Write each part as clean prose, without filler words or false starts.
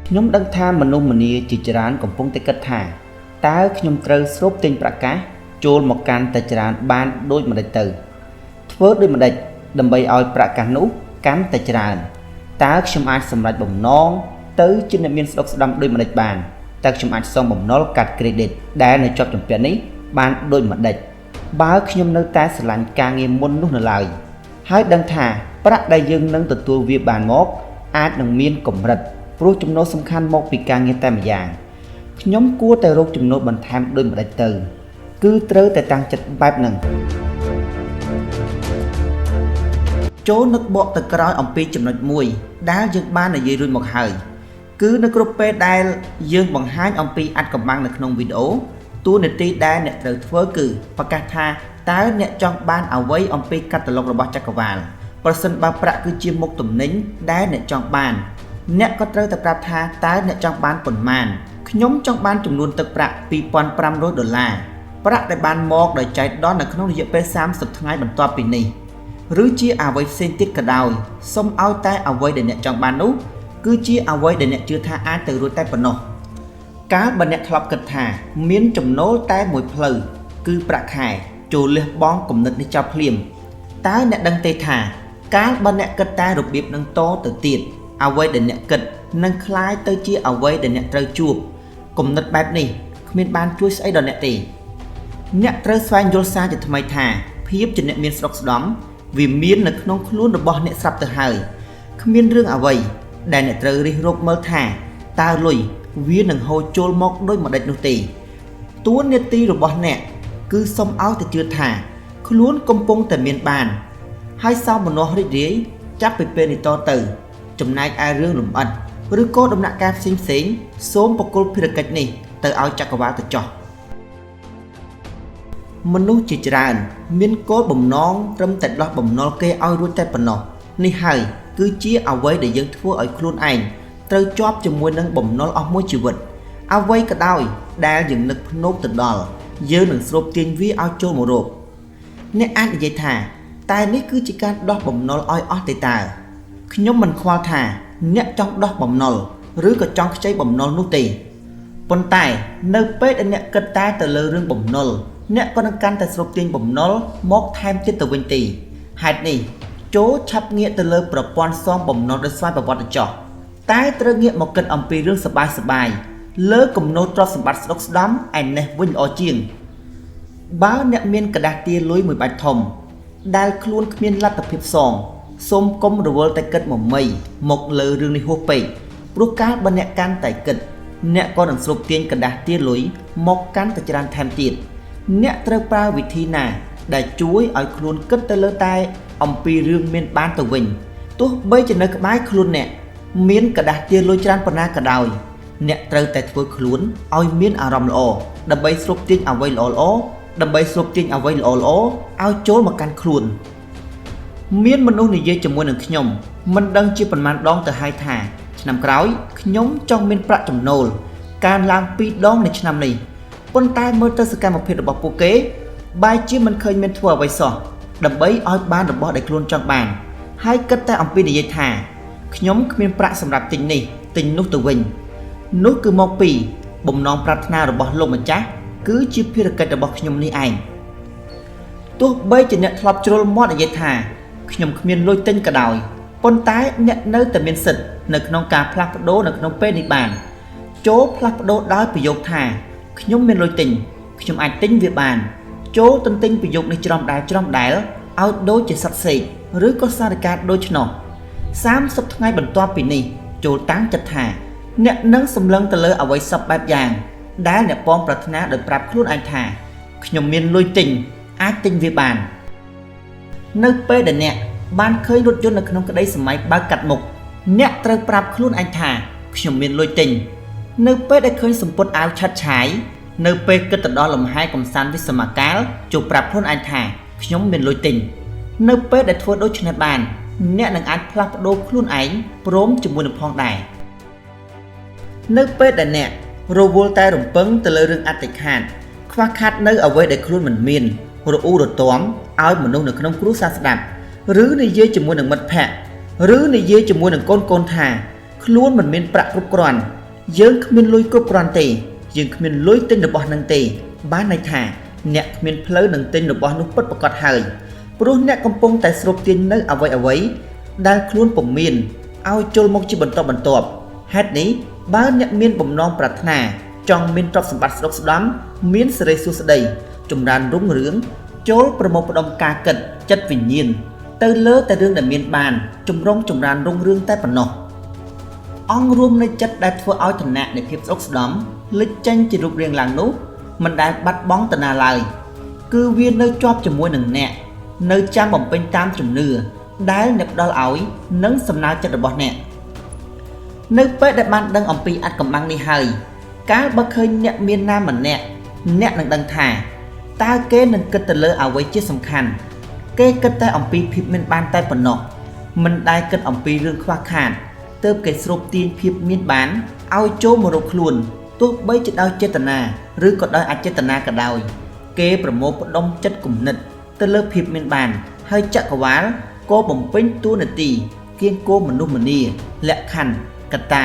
ខ្ញុំដឹងថាមនុស្សម្នាជាច្រើនកំពុងតែគិតថាតើខ្ញុំត្រូវស្រូបទិញប្រកាសចូលមកកាន់តែច្រើនបានដូចម្តេចទៅធ្វើដូចម្តេចដើម្បីឲ្យប្រកាសនោះកាន់តែច្រើនតើខ្ញុំអាចសម្រេចបំណងទៅជាអ្នកមានស្ដុកស្ដំដូចម្តេចបានតើខ្ញុំអាចសងបំណុលកាត់ credit ដែលនៅជាប់ជំពាក់នេះបានដូចម្តេចបើខ្ញុំនៅតែស្រឡាញ់ការងារមុននោះនៅឡើយហើយដឹងថាប្រាក់ដែលយើងនឹងទទួលវាបានមកអាចនឹងមានកម្រិតព្រោះចំណូលសំខាន់មកពីការងារតែម្យ៉ាងខ្ញុំគួរតែរកចំណូលបន្ថែមដូចម្តេចទៅគឺត្រូវតែតាំងចិត្តបែបហ្នឹងចូលនឹកបកទៅក្រោយអំពីចំណុចមួយដែលយើងបាននិយាយរួចមកហើយគឺនៅគ្រប់ពេលដែលយើងបង្ហាញអំពីអត្ថកម្បាំងនៅក្នុងវីដេអូតួនាទីដែលអ្នកត្រូវធ្វើគឺប្រកាសថាតើអ្នកចង់បានអ្វីអំពីកាតាឡុករបស់ចក្រវាឡប្រសិនបើប្រាក់គឺជាមុខទំនិញដែលអ្នកចង់បានអ្នកក៏ត្រូវតែប្រាប់ថាតើអ្នកចង់បានប៉ុន្មានខ្ញុំចង់បានចំនួនទឹកប្រាក់$2,500ប្រាក់ដែលបានមកដោយចៃដន្យនៅក្នុងរយៈពេល30ថ្ងៃបន្ទាប់ពីនេះឬជាអ្វីផ្សេងទៀតក៏ដោយសូមឲ្យតែអ្វីដែលអ្នកចង់បាននោះគឺជាអ្វីដែលអ្នកជឿថាអាចទៅរួចតែប៉ុណ្ណោះកាលបើអ្នកធ្លាប់គិតថាមានចំណូលតែមួយផ្លូវគឺប្រាក់ខែចូលលះបង់គំនិតនេះចោលភ្លាមតើអ្នកដឹងទេថាកាលបើអ្នកគិតតែរបៀបនឹងតទៅទៀតអ្វីដែលអ្នកគិតនឹងคล้ายទៅជាអ្វីដែលអ្នកត្រូវជួបគំនិតបែបនេះគ្មានបានជួយស្អីដល់អ្នកទេអ្នកត្រូវស្វែងយល់សារជាថ្មីថាភាពជាអ្នកមានស្រុកស្ដំវាមាននៅក្នុងខ្លួនរបស់អ្នកស្រាប់ទៅហើយគ្មានរឿងអ្វីដែលអ្នកត្រូវរិះរោបមើលថាតើលុយវានឹងហូរចូលមកដោយម្ដេចនោះទេតួនាទីរបស់អ្នកគឺសុំឲ្យតែជឿថាខ្លួនកំពុងតែមានបានហើយសោមនស្សរីករាយចាប់ពីពេលនេះតទៅចំណែកឯរឿងលម្អិតឬក៏ដំណាក់កាលផ្សេងៗសូមបកគលភារកិច្ចនេះទៅឲ្យចក្រវាឡទៅចោះមនុស្សជាច្រើនមានគោលបំណងត្រឹមតែដោះបំណុលគេឲ្យរួចតែប៉ុណ្ណោះនេះហើយគឺជាអ្វីដែលយើងធ្វើឲ្យខ្លួនឯងត្រូវជាប់ជាមួយនឹងបំណុលអស់មួយជីវិតអ្វីក៏ដោយដែលយើងនឹកភ្នោកទៅដល់យើងនឹងស្រូបទាញវាឲ្យចូលមករកអ្នកអាចនិយាយថាតែនេះគឺជាការដោះបំណុលឲ្យអស់ទេតើខ្ញុំមិនខ្វល់ថាអ្នកចង់ដោះបំណុលឬក៏ចង់ខ្ចីបំណុលនោះទេប៉ុន្តែនៅពេលដែលអ្នកគិតតែទៅលើរឿងបំណុលអ្នកក៏នឹងកាន់តែស្រូបទាញបំណុលមកថែមទៀតទៅវិញទេហេតុនេះចូលឆាប់ងាកទៅលើប្រព័ន្ធសងបំណុលដោយស្វ័យប្រវត្តិចោះតែត្រូវងាកមកគិតអំពីរឿងសប្បាយៗលើគំនូរទ្រព្យសម្បត្តិស្ដុកស្ដំឯនេះវិញល្អជាងបើអ្នកមានក្រដាសទារលុយមួយបាច់ធំដែលខ្លួនគ្មានលទ្ធភាពសងសូមកុំរវល់តែគិតមកមីមកលើរឿងនេះហួសពេកព្រោះកាលបើអ្នកកាន់តែគិតអ្នកក៏នឹងស្រូបទាញក្រដាសទារលុយមកកាន់តែច្រើនថែមទៀតអ្នកត្រូវប្រើវិធីណាដែលជួយឲ្យខ្លួនគិតទៅលើតែអំពីរឿងមានបានទៅវិញទោះបីជានៅក្បែរខ្លួនអ្នកមានក្រដាសទារលុយច្រើនប៉ុណ្ណាក៏ដោយអ្នកត្រូវតែធ្វើខ្លួនឲ្យមានអារម្មណ៍ល្អដើម្បីស្រូបទាញអ្វីល្អៗឲ្យចូលមកកាន់ខ្លួនមានមនុស្សនិយាយជាមួយនឹងខ្ញុំមិនដឹងជាប៉ុន្មានដងទៅហើយថាឆ្នាំក្រោយខ្ញុំចង់មានប្រាក់ចំណូលកើនឡើង2ដងនៅឆ្នាំនេះប៉ុន្តែមើលទៅសកម្មភាពរបស់ពួកគេបែរជាមិនឃើញមានធ្វើអ្វីសោះដើម្បីឲ្យបានរបស់ដែលខ្លួនចង់បានហើយគិតតែអំពីនិយាយថាខ្ញុំគ្មានប្រាក់សម្រាប់ទិញនេះទិញនោះទៅវិញនោះគឺមកពីបំណងប្រាថ្នារបស់លោកម្ចាស់គឺជាភារកិច្ចរបស់ខ្ញុំនេះឯងទោះបីជាអ្នកធ្លាប់ជ្រុលមាត់និយាយថាខ្ញុំគ្មានលុយទិញក៏ដោយប៉ុន្តែអ្នកនៅតែមានសិទ្ធិនៅក្នុងការផ្លាស់ប្ដូរនៅក្នុងពេលនេះបានចូលផ្លាស់ប្ដូរដោយប្រយោគថាខ្ញុំមានលុយទិញខ្ញុំអាចទិញវាបានចូលទន្ទិញប្រយោគនេះច្រំដែលឲ្យដូចជាសត្វសេកឬក៏សារកាដូច្នោះ30ថ្ងៃបន្ទាប់ពីនេះចូលតាំងចិត្តថាអ្នកនឹងសម្លឹងទៅលើអ្វីសពបែបយ៉ាងដែលអ្នកពងប្រាថ្នាដោយប្រាប់ខ្លួនឯងថាខ្ញុំមានលុយទិញអាចទិញវាបាននៅពេលដែលអ្នកបានឃើញរថយន្តនៅក្នុងក្តីសម័យបើកកាត់មុខអ្នកត្រូវប្រាប់ខ្លួនឯងថាខ្ញុំមានលុយទិញនៅពេលដែលឃើញសម្ពុតអាវឆាត់ឆាយនៅពេលគិតទៅដល់លំហែកំសាន្តវិសមកាលចូលប្រាប់ខ្លួនឯងថាខ្ញុំមានលុយទិញនៅពេលដែលធ្វើដូច្នេះបានអ្នកនឹងអាចផ្លាស់ប្ដូរខ្លួនឯងព្រមជាមួយនឹងផងដែរនៅពេលដែលអ្នករវល់តែរំពឹងទៅលើរឿងអតិខាតខ្វះខាតនៅអ្វីដែលខ្លួនមិនមានរអ៊ូរទាំឲ្យមនុស្សនៅក្នុងគ្រួសារស្ដាប់ឬនិយាយជាមួយនឹងមិត្តភ័ក្តិឬនិយាយជាមួយនឹងកូនថាខ្លួនមិនមានប្រាក់គ្រប់គ្រាន់ យើងគ្មានលុយគ្រប់គ្រាន់ទេយើងគ្មានលុយទិញរបស់នឹងទេបានន័យថាអ្នកគ្មានផ្លូវនឹងទិញរបស់នោះពិតប្រាកដហើយព្រោះអ្នកកំពុងតែស្រូបទាញនៅអ្វីដែលខ្លួនពុំមានឲ្យចូលមកជាបន្តបន្ទាប់ហេតុនេះបើអ្នកមានបំណងប្រាថ្នាចង់មានទ្រព្យសម្បត្តិស្ដុកស្ដម្ភមានសិរីសួស្តីចម្រើនរុងរឿងចូលប្រមូលផ្ដុំការគិតចិត្តវិញ្ញាណទៅលើតែរឿងដែលមានបានចម្រើនរុងរឿងតែប៉ុណ្ណោះអង្គរួមនៃចិត្តដែលធ្វើឲ្យឋានៈនៃភាពស្ដុកស្ដម្ភលេចចេញជារូបរាងឡើងនោះមិនដែលបាត់បង់ទៅណាឡើយគឺវានៅជាប់ជាមួយនឹងអ្នកនៅចាំបំពេញតាមជំនឿដែលអ្នកផ្ដល់ឲ្យនិងសំណើចិត្តរបស់អ្នកនៅពេលដែលបានដឹងអំពីអត្តកម្បាំងនេះហើយកាលបើឃើញអ្នកមានណាម្នាក់អ្នកនឹងដឹងថាតើគេនឹងគិតទៅលើអ្វីជាសំខាន់គេគិតតែអំពីភាពមានបានតែប៉ុណ្ណោះមិនដែលគិតអំពីរឿងខ្វះខាតទើបគេស្រូបទាញភាពមានបានឲ្យចូលមករកខ្លួនទោះបីជាដោយចេតនាឬក៏ដោយអចេតនាក៏ដោយគេប្រមូលផ្ដុំចិត្តគំនិតទៅលើភាពមានបានហើយចក្រវាលក៏បំពេញតួនាទីគៀងគោមនុស្សម្នាលក្ខខណ្ឌកត្តា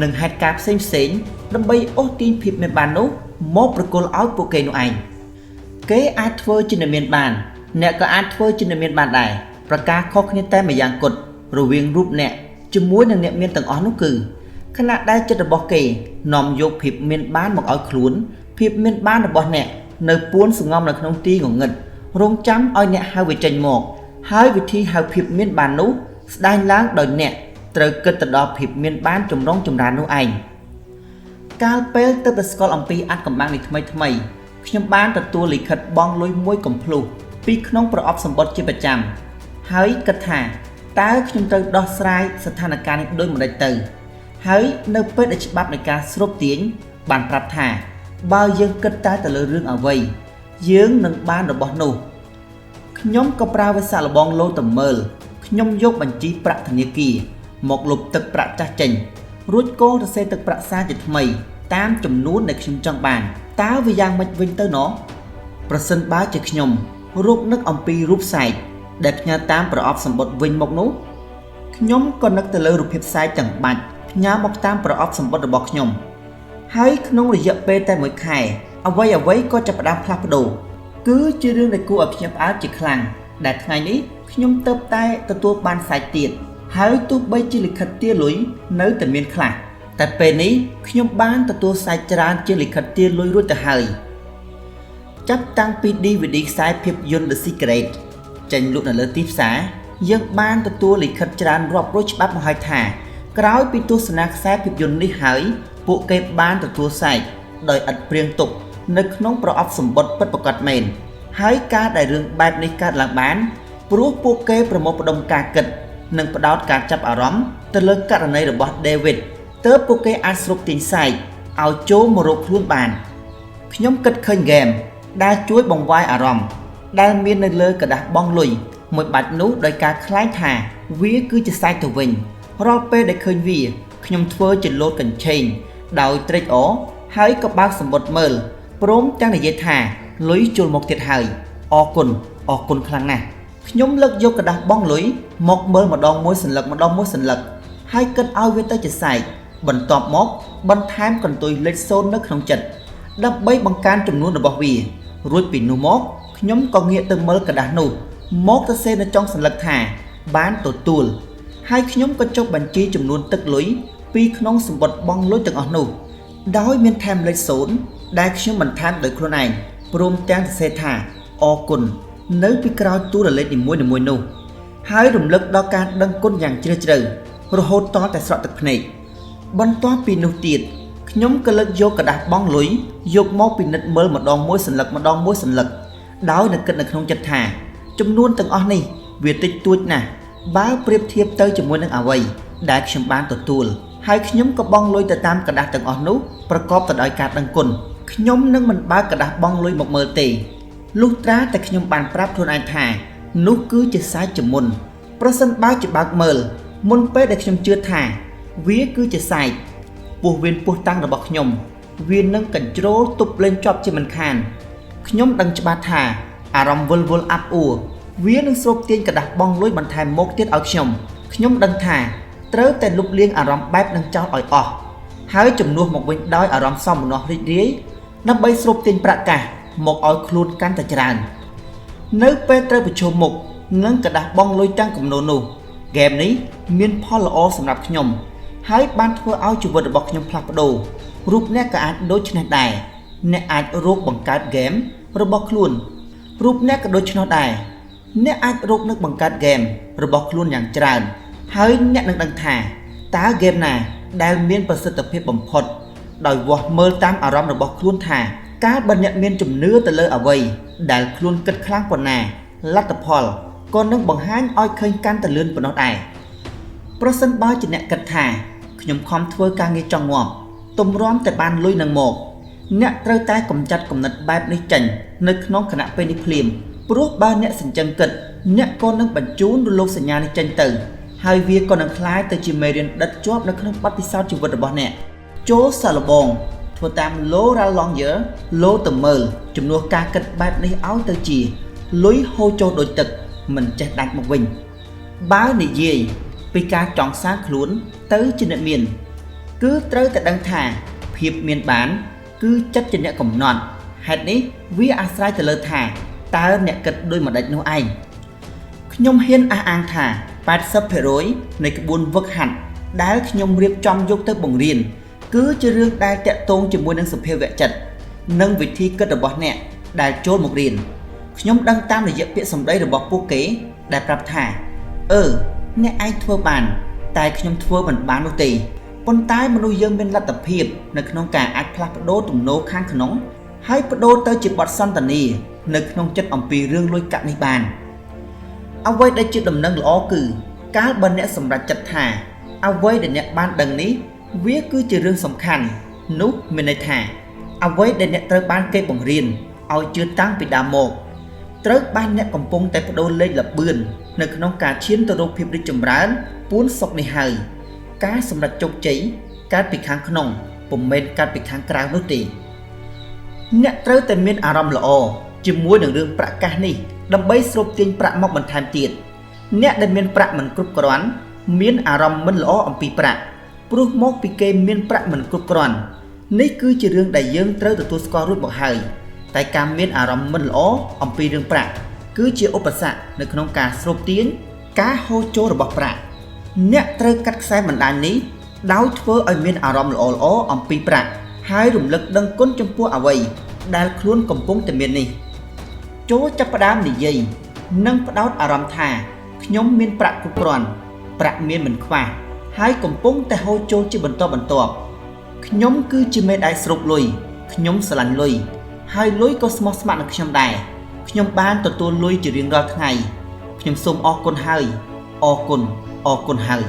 និងហេតុការណ៍ផ្សេងដើម្បីអូសទាញភាពមានបាននោះមកប្រគល់ឲ្យពួកគេនោះឯងគេអាចធ្វើជាអ្នកមានបានអ្នកក៏អាចធ្វើជាអ្នកមានបានដែរប្រការខុសគ្នាតែម្យ៉ាងគត់រវាងរូបអ្នកជាមួយនឹងអ្នកមានទាំងអស់នោះគឺខណៈដែលចិត្តរបស់គេនាំយកភាពមានបានមកឲ្យខ្លួនភាពមានបានរបស់អ្នកនៅពួនសងំនៅក្នុងទីងងឹតរងចាំឲ្យអ្នកហៅវាចេញមកហើយវិធីហៅភាពមានបាននោះស្ដែងឡើងដោយអ្នកត្រូវគិតទៅដល់ភាពមានបានចម្រើននោះឯងកាលពេលទៅស្គាល់អំពីអត្តកម្បាំងនេះថ្មីខ្ញុំបានទទួលលិខិតបង់លុយមួយកំភ្លុះពីក្នុងប្រអប់សម្បត្តិជាប្រចាំហើយគិតថាតើខ្ញុំត្រូវដោះស្រាយស្ថានភាពនេះដូចម្តេចទៅហើយនៅពេលដែលច្បាប់នៃការស្រូបទាញបានប្រាប់ថាបើយើងគិតតែទៅលើរឿងអ្វីយើងនឹងបានរបស់នោះខ្ញុំក៏ប្រើវាសាកល្បងលោតមើលខ្ញុំយកបញ្ជីប្រាក់ធនាគារមកលុបទឹកប្រាក់ចាស់ចេញរួចក៏សរសេរទឹកប្រាក់សារជាថ្មីតាមចំនួនដែលខ្ញុំចង់បានតើវាយ៉ាងម៉េចវិញទៅណោះប្រសិនបើជាខ្ញុំរកនឹកអំពីរូបសាយដែលផ្ញើតាមប្រអប់សម្បត្តិវិញមកនោះខ្ញុំក៏នឹកទៅលើរូបភាពសាយទាំងបាច់ផ្ញើមកតាមប្រអប់សម្បត្តិរបស់ខ្ញុំហើយក្នុងរយៈពេលតែមួយខែអ្វីក៏ចាប់ផ្ដើមផ្លាស់ប្ដូរគឺជារឿងដែលគួរឲ្យភ្ញាក់ផ្អើលជាខ្លាំងដែលថ្ងៃនេះខ្ញុំទៅតែទទួលបានសាយទៀតហើយទោះបីជាលិខិតទារលុយនៅតែមានខ្លះតែពេលនេះខ្ញុំបានទទួលសាយច្រើនជាលិខិតទារលុយរួចទៅហើយចាប់តាំងពី DVD ខ្សែភាពយន្ត The Secret ចេញលក់នៅលើទីផ្សារយើងបានទទួលលិខិតច្រើនរាប់រយច្បាប់មកហើយថាក្រោយពីទស្សនាខ្សែភាពយន្តនេះហើយពួកគេបានទទួលសាយដោយឥតព្រៀងទុកនៅក្នុងប្រអប់សម្បត្តិពិតប្រាកដមែនហើយការដែលរឿងបែបនេះកើតឡើងបានព្រោះពួកគេប្រមូលផ្ដុំការគិតនិងផ្ដោតការចាប់អារម្មណ៍ទៅលើករណីរបស់ David ទើបពួកគេអាចស្រូបទាញសាយឲ្យចូលមករកខ្លួនបានខ្ញុំគិតឃើញហ្គេមដែលជួយបង្វែរអារម្មណ៍ដែលមាននៅលើกระดาษបង់លុយមួយបាច់នោះដោយការខ្លាចថាវាគឺជាសាយទៅវិញរាល់ពេលដែលឃើញវាខ្ញុំធ្វើជាលោតកញ្ឆេងដោយត្រេកអរហើយក៏បើកសម្បត្តិមើលព្រមទាំងនិយាយថាលុយចូលមកទៀតហើយអរគុណខ្លាំងណាស់ខ្ញុំលើកយកกระดาษបង់លុយមកមើលម្ដងមួយសន្លឹកហើយគិតឲ្យវាទៅជាសាយបន្ទាប់មកបន្ថែមកន្ទុយលេខ0នៅក្នុងចិត្តដើម្បីបង្កើនចំនួនរបស់វារួចពីនោះមកខ្ញុំក៏ងាកទៅមើលกระดาษនោះមកទៅសេនៅចុងសន្លឹកថាបានទទួលហើយខ្ញុំក៏ចុះបញ្ជីចំនួនទឹកលុយពីក្នុងសម្បត្តិបង់លុយទាំងអស់នោះដោយមានថែមលេខ0ដែលខ្ញុំបន្ថែមដោយខ្លួនឯងព្រមទាំងសរសេរថាអរគុណនៅពីក្រោយទូរលេខនីមួយៗនោះហើយរំលឹកដល់ការដឹងគុណយ៉ាងជ្រាលជ្រៅរហូតតតែស្រក់ទឹកភ្នែកបន្ទាប់ពីនោះទៀតខ្ញុំក៏លើកយកกระดาษបង់លុយយកមកពិនិត្យមើលម្ដងមួយសន្លឹកដោយនឹកគិតនៅក្នុងចិត្តថាចំនួនទាំងអស់នេះវាតិចតួចណាស់បើប្រៀបធៀបទៅជាមួយនឹងអ្វីដែលខ្ញុំបានទទួលហើយខ្ញុំក៏បង់លុយទៅតាមកระดาษទាំងអស់នោះប្រកបទៅដោយការដឹងគុណខ្ញុំនឹងមិនបើកกระดาษបង់លុយមកមើលទេលុះត្រាតែខ្ញុំបានប្រាប់ខ្លួនឯងថានោះគឺជាសាយជាមុនប្រសិនបើជាបើកមើលមុនពេលដែលខ្ញុំជឿថាវាគឺជាសាយពោះវៀនពោះតាំងរបស់ខ្ញុំវានឹងកញ្ជ្រោលទប់លេងជាប់ជាមិនខានខ្ញុំដឹងច្បាស់ថាអារម្មណ៍វិលវល់អាប់អួរវានឹងស្រូបទាញกระดาษបង់លុយបន្ថែមមកទៀតឲ្យខ្ញុំដឹងថាត្រូវតែលុបលាងអារម្មណ៍បែបនឹងចោលឲ្យអស់ ហើយជំនួសមកវិញដោយអារម្មណ៍សមម្នោះរីករាយដើម្បីស្រូបទាញប្រាក់កាសមកឲ្យខ្លួនកាន់តែច្រើននៅពេលត្រូវប្រឈមមុខនឹងกระดาษបងលុយទាំងកំណូននោះហ្គេមនេះមានផលល្អសម្រាប់ខ្ញុំហើយបានធ្វើឲ្យជីវិតរបស់ខ្ញុំផ្លាស់ប្ដូររូបអ្នកក៏អាចដូចនេះដែរអ្នកអាចរកបង្កើតហ្គេមរបស់ខ្លួនរូបអ្នកក៏ដូចនោះដែរអ្នកអាចរកនឹងបង្កើតហ្គេមរបស់ខ្លួនយ៉ាងច្រើនហើយអ្នកនឹងដឹងថាតើហ្គេមណាដែលមានប្រសិទ្ធភាពបំផុតដោយវាស់មើលតាមអារម្មណ៍របស់ខ្លួនថាការបើអ្នកមានជំនឿទៅលើអ្វីដែលខ្លួនគិតខ្លាំងប៉ុណ្ណាលទ្ធផលក៏នឹងបង្ហាញឲ្យឃើញកាន់តែលឿនប៉ុណ្ណោះដែរប្រសិនបើជាអ្នកគិតថាខ្ញុំខំធ្វើការងារចង់ងាប់ទម្រាំតែបានលុយនឹងមកអ្នកត្រូវតែកំចាត់គំនិតបែបនេះចេញនៅក្នុងគណៈពេលនេះភ្លាមព្រោះបើអ្នកសញ្ជឹងគិតអ្នកក៏នឹងបញ្ជូនរលកសញ្ញានេះចេញទៅហើយវាក៏នឹងคล้ายទៅជាមេរៀនដិតជាប់នៅក្នុងបទពិសោធន៍ជីវិតរបស់អ្នកចូលសាឡបងធ្វើតាម Laura Longyear លោទៅមើលជំនួសការគិតបែបនេះឲ្យទៅជាលុយហូរចូលដូចទឹកមិនចេះដាច់មកវិញបើនិយាយពីការចង់សាងខ្លួនទៅជាអ្នកមានគឺត្រូវតែដឹងថាភាពមានបានគឺចិត្តជាអ្នកកំណត់ហេតុនេះវាអាស្រ័យទៅលើថាតើអ្នកគិតដូចម្ដេចនោះឯងខ្ញុំហ៊ានអះអាងថា 80% នៃក្បួនវឹកហាត់ដែលខ្ញុំរៀបចំយកទៅបង្រៀនគឺជារឿងដែលតាក់ទងជាមួយនឹងសភាវៈចិត្តនិងវិធីគិតរបស់អ្នកដែលចូលមករៀនខ្ញុំដឹងតាមរយៈពាក្យសម្ដីរបស់ពួកគេដែលប្រាប់ថាអ្នកឯងធ្វើបានតែខ្ញុំធ្វើមិនបាននោះទេប៉ុន្តែមនុស្សយើងមានលទ្ធភាពនៅក្នុងការអាចផ្លាស់ប្ដូរទំនោរខាងក្នុងហើយប្ដូរទៅជាបទសន្ទនានៅក្នុងចិត្តអំពីរឿងលុយកាក់នេះបានអ្វីដែលជាដំណឹងល្អគឺកាលបើអ្នកសម្រេចចិត្តថាអ្វីដែលអ្នកបានដឹងនេះវាគឺជារឿងសំខាន់នោះមានន័យថាអ្វីដែលអ្នកត្រូវបានគេបង្រៀនឲ្យជឿតាំងពីដើមមកត្រូវបានអ្នកកំពុងតែបដូរលេខលបឿននៅក្នុងការឈានទៅរកភាពរីកចម្រើនពួនសុខនេះហើយការសម្រេចជោគជ័យកើតពីខាងក្នុងពុំមែនកើតពីខាងក្រៅនោះទេអ្នកត្រូវតែមានអារម្មណ៍ល្អជាមួយនឹងរឿងប្រាក់កាសនេះដើម្បីស្រូបទាញប្រាក់មកបន្ថែមទៀតអ្នកដែលមានប្រាក់មិនគ្រប់គ្រាន់មានអារម្មណ៍មិនល្អអំពីប្រាក់ព្រោះមកពីគេមានប្រាក់មិនគ្រប់គ្រាន់នេះគឺជារឿងដែលយើងត្រូវទទួលស្គាល់រួចមកហើយតែការមានអារម្មណ៍មិនល្អអំពីរឿងប្រាក់គឺជាឧបសគ្គនៅក្នុងការស្រូបទាញការហូរចូលរបស់ប្រាក់អ្នកត្រូវកាត់ខ្សែបណ្ដាញនេះដោយធ្វើឲ្យមានអារម្មណ៍ល្អៗអំពីប្រាក់ហើយរំលឹកដឹងគុណចំពោះអ្វីដែលខ្លួនកំពុងតែមាននេះចូលចាប់ផ្ដើមនិយាយនិងផ្ដោតអារម្មណ៍ថាខ្ញុំមានប្រាក់គ្រប់គ្រាន់ប្រាក់មានមិនខ្វះហើយកំពុងតែហូរចូលជាបន្តបន្ទាប់ខ្ញុំគឺជាមេដាយស្រូបលុយខ្ញុំស្រឡាញ់លុយហើយលុយក៏ស្មោះស្ម័គ្រនឹងខ្ញុំដែរខ្ញុំបានទទួលលុយជារៀងរាល់ថ្ងៃខ្ញុំសូមអរគុណហើយអរគុណហើយ